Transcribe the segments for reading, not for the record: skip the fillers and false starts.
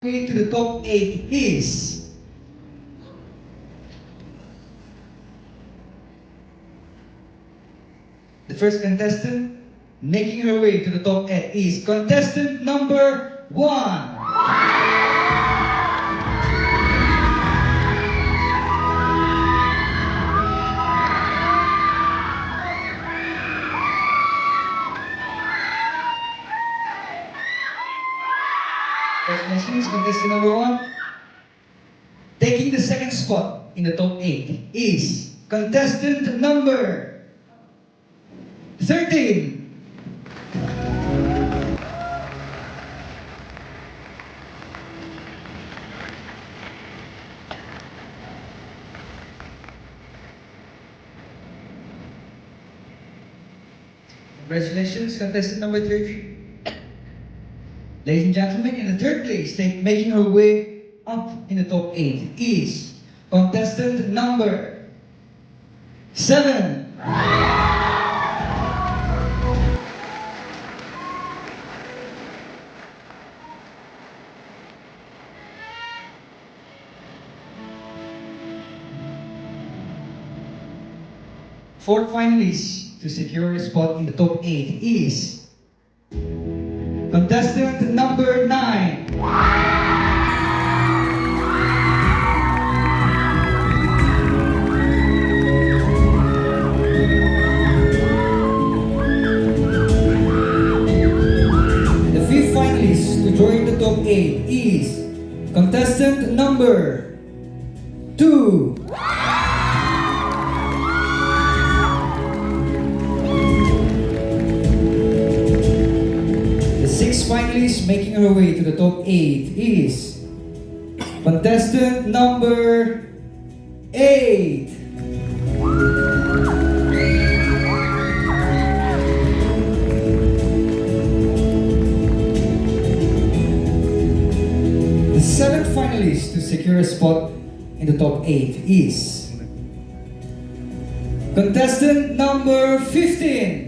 way to the top 8 is... The first contestant making her way to the top 8 is contestant number 1. Congratulations, contestant number 1. Taking the second spot in the top 8 is contestant number 13. Congratulations, contestant number 13. Ladies and gentlemen, in the third place, making her way up in the top 8 is contestant number 7. Fourth finalist to secure a spot in the top 8 is contestant number 9. The fifth finalist to join the top 8 is contestant number 2. Sixth finalist making her way to the top 8 is contestant number 8. The seventh finalist to secure a spot in the top 8 is contestant number 15.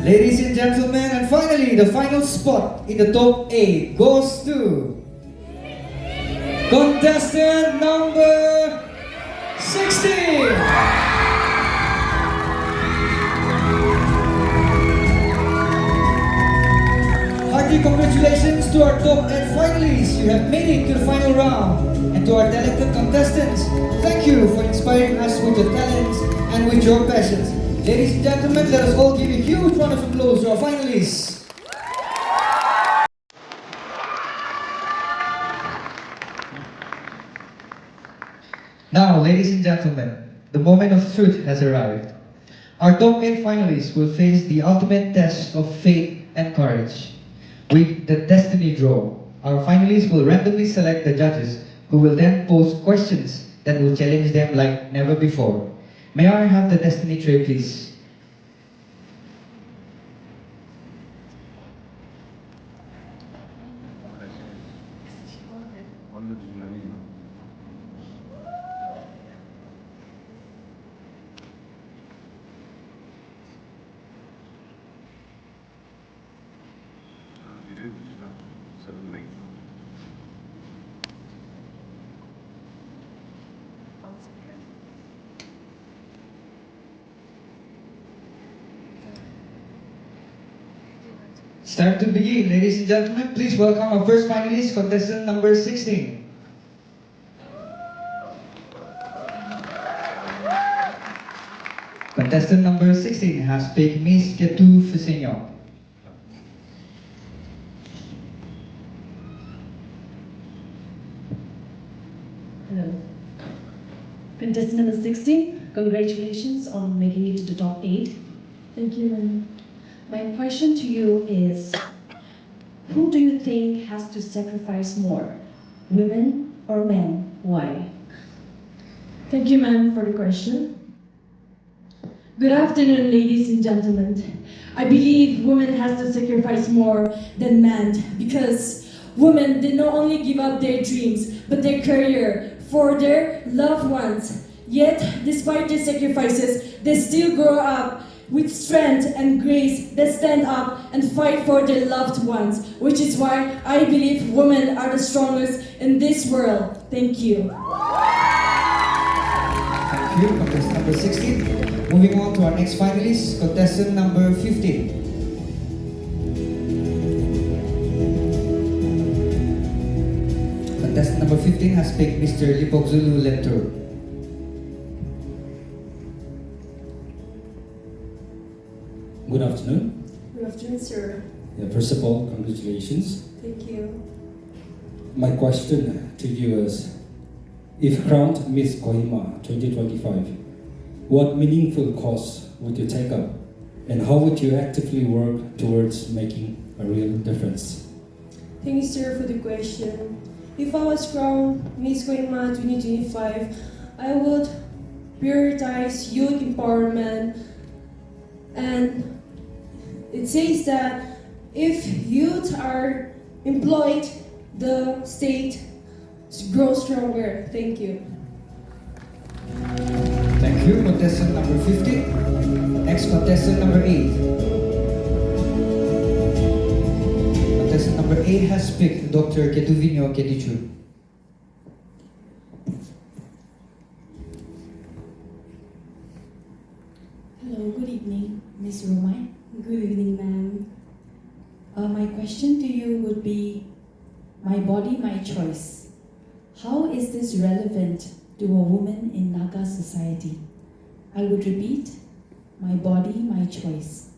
Ladies and gentlemen, and finally, the final spot in the top 8 goes to contestant number 16. Hearty congratulations to our top 8 finalists. You have made it to the final round. And to our talented contestants, thank you for inspiring us with your talents and with your passions. Ladies and gentlemen, let us all give a huge round of applause to our finalists. Now, ladies and gentlemen, the moment of truth has arrived. Our top 8 finalists will face the ultimate test of faith and courage. With the destiny draw, our finalists will randomly select the judges who will then pose questions that will challenge them like never before. May I have the destiny tray, please? It's time to begin. Ladies and gentlemen, please welcome our first finalist, contestant number 16. Contestant number 16 has picked Miss Kohima. Hello. Contestant number 16, congratulations on making it to the top 8. Thank you, ma'am. My question to you is, who do you think has to sacrifice more, women or men? Why? Thank you, ma'am, for the question. Good afternoon, ladies and gentlemen. I believe women has to sacrifice more than men because women, they not only give up their dreams, but their career for their loved ones. Yet, despite their sacrifices, they still grow up with strength and grace that stand up and fight for their loved ones, which is why I believe women are the strongest in this world. Thank you. Thank you, contestant number 16. Moving on to our next finalist, contestant number 15. Contestant number 15 has picked Mr. Lipogzulu Lemtur. Good afternoon. Good afternoon, sir. Yeah, first of all, congratulations. Thank you. My question to you is, if crowned Miss Kohima 2025, what meaningful cause would you take up, and how would you actively work towards making a real difference? Thank you, sir, for the question. If I was crowned Miss Kohima 2025, I would prioritize youth empowerment, and it says that if youth are employed, the state grows stronger. Thank you. Thank you, contestant number 15. Next, contestant number 8. Contestant number 8 has picked Dr. Ketuvinho Kedichu. Hello, good evening, Ms. Romai. Good evening, ma'am. My question to you would be, my body, my choice. How is this relevant to a woman in Naga society? I would repeat, my body, my choice.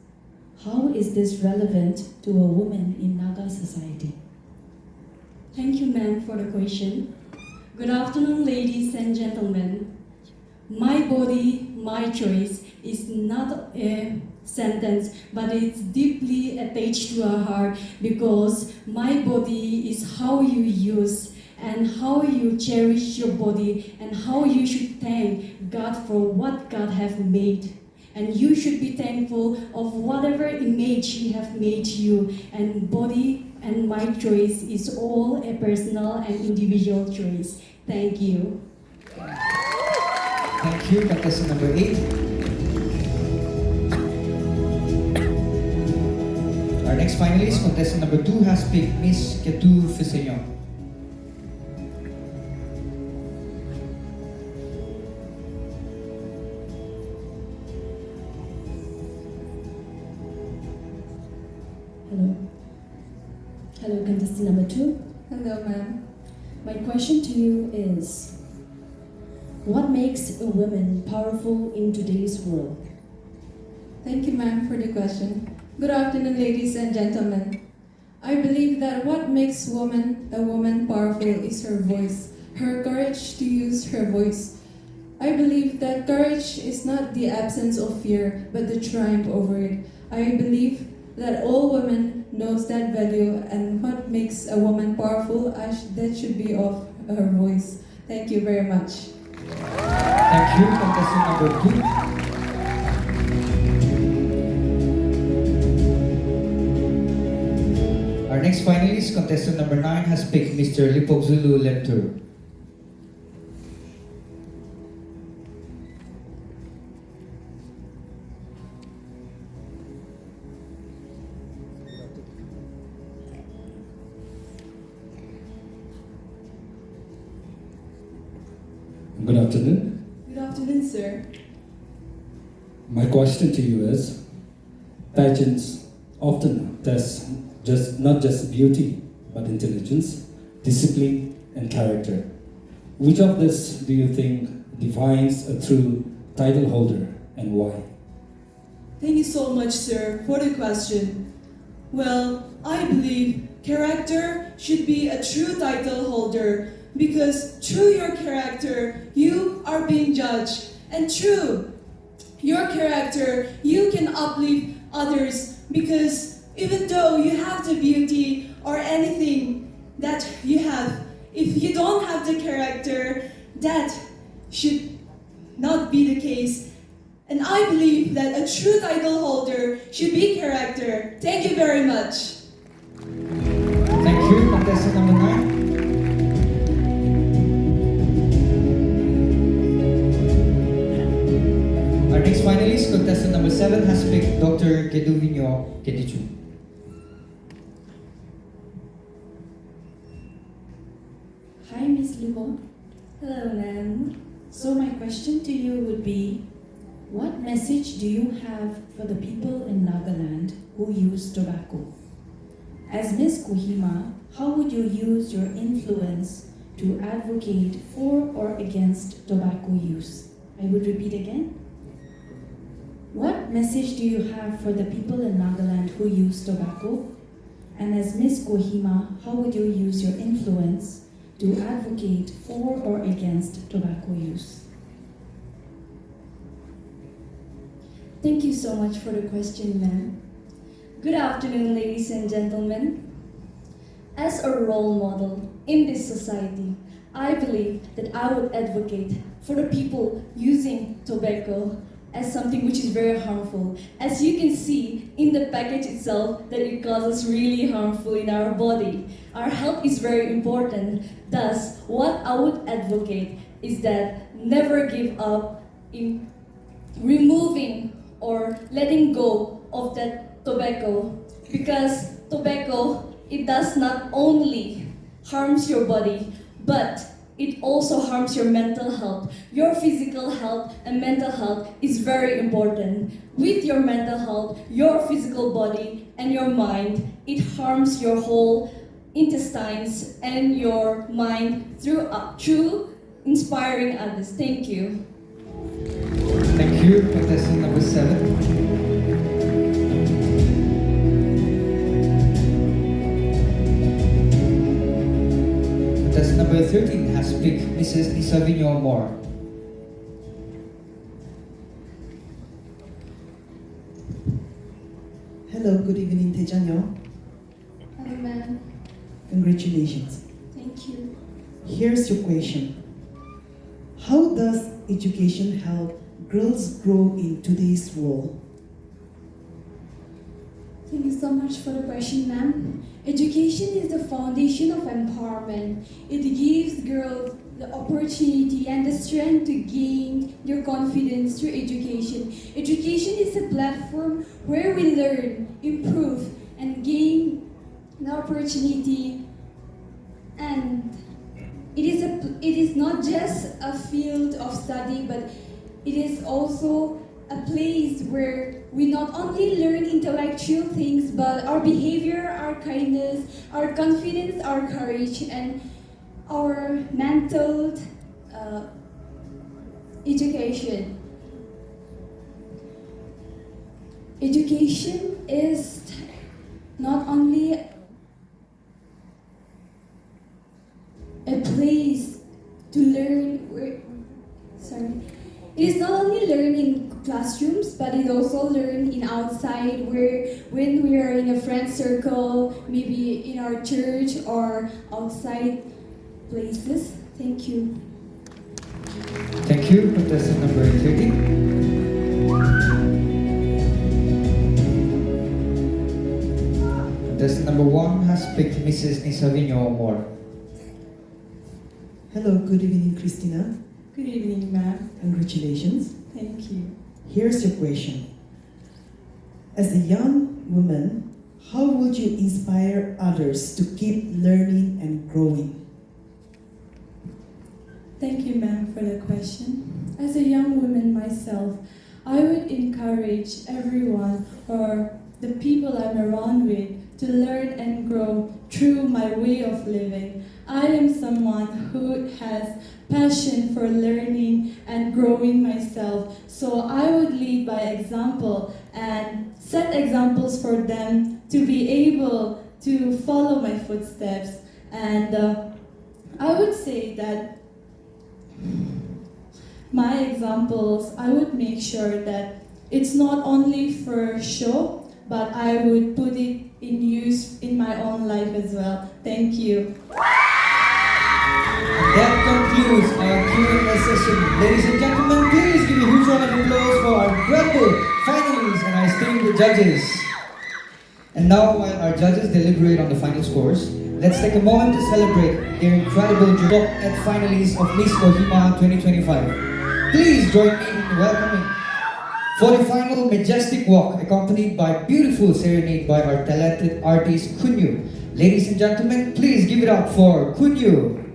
How is this relevant to a woman in Naga society? Thank you, ma'am, for the question. Good afternoon, ladies and gentlemen. My body, my choice is not a sentence, but it's deeply attached to our heart, because my body is how you use and how you cherish your body, and how you should thank God for what God have made. And you should be thankful of whatever image He have made you. And body and my choice is all a personal and individual choice. Thank you. Thank you, contestant number 8. Our next finalist, contestant number 2, has picked Miss Ketu Fisenyo. Hello. Hello, contestant number 2. Hello, ma'am. My question to you is, what makes a woman powerful in today's world? Thank you, ma'am, for the question. Good afternoon, ladies and gentlemen. I believe that what makes a woman powerful is her voice, her courage to use her voice. I believe that courage is not the absence of fear, but the triumph over it. I believe that all women knows that value, and what makes a woman powerful, that should be of her voice. Thank you very much. Thank you, contestant number 2. Our next finalist, contestant number 9, has picked Mr. Lipogzulu Lemtur. Good afternoon. Good afternoon, sir. My question to you is, pageants often test not just beauty, but intelligence, discipline, and character. Which of this do you think defines a true title holder, and why? Thank you so much, sir, for the question. Well, I believe character should be a true title holder, because through your character, you are being judged. And through your character, you can uplift others, because even though you have the beauty or anything that you have, if you don't have the character, that should not be the case. And I believe that a true title holder should be character. Thank you very much. Thank you, contestant number 9. contestant number 7 has picked Dr. Keduvinyo Kedichu. Hi, Miss Lubo. Hello, ma'am. So my question to you would be, what message do you have for the people in Nagaland who use tobacco? As Miss Kohima, how would you use your influence to advocate for or against tobacco use? I would repeat again. What message do you have for the people in Nagaland who use tobacco? And as Miss Kohima, how would you use your influence to advocate for or against tobacco use? Thank you so much for the question, ma'am. Good afternoon, ladies and gentlemen. As a role model in this society, I believe that I would advocate for the people using tobacco as something which is very harmful. As you can see in the package itself, that it causes really harmful in our body. Our health is very important. Thus, what I would advocate is that never give up in removing or letting go of that tobacco, because tobacco, it does not only harms your body, but it also harms your mental health. Your physical health and mental health is very important. With your mental health, your physical body and your mind, it harms your whole intestines and your mind through inspiring others. Thank you. Thank you, contestant number 7. Contestant number 13 has picked Mrs. Isavino Moore. Hello, good evening, Tejanyo. Hello, ma'am. Congratulations. Thank you. Here's your question. How does education help girls grow in today's world? Thank you so much for the question, ma'am. Education is the foundation of empowerment. It gives girls the opportunity and the strength to gain their confidence through education. Education is a platform where we learn, improve, and gain the opportunity. And it is not just a field of study, but it is also a place where we not only learn intellectual things, but our behavior, our kindness, our confidence, our courage, and our mental education. Education is not only a place to learn. It is not only learned in classrooms, but it also learned in outside, where when we are in a friend circle, maybe in our church or outside places. Thank you. Thank you, contestant number 13. Contestant number 1 has picked Mrs. Isavino Moore. Hello, good evening, Christina. Good evening, ma'am. Congratulations. Thank you. Here's your question. As a young woman, how would you inspire others to keep learning and growing? Thank you, ma'am, for the question. As a young woman myself, I would encourage everyone or the people I'm around with to learn and grow through my way of living. I am someone who has passion for learning and growing myself. So I would lead by example and set examples for them to be able to follow my footsteps. And I would say that my examples, I would make sure that it's not only for show, but I would put it in use in my own life as well. Thank you. That concludes our Q&A session. Ladies and gentlemen, please give a huge round of applause for our incredible finalists and our esteemed judges. And now, while our judges deliberate on the final scores, let's take a moment to celebrate their incredible job at finalists of Miss Kohima 2025. Please join me in welcoming For the final majestic walk, accompanied by beautiful serenade by our talented artist Kunyu. Ladies and gentlemen, please give it up for Kunyu.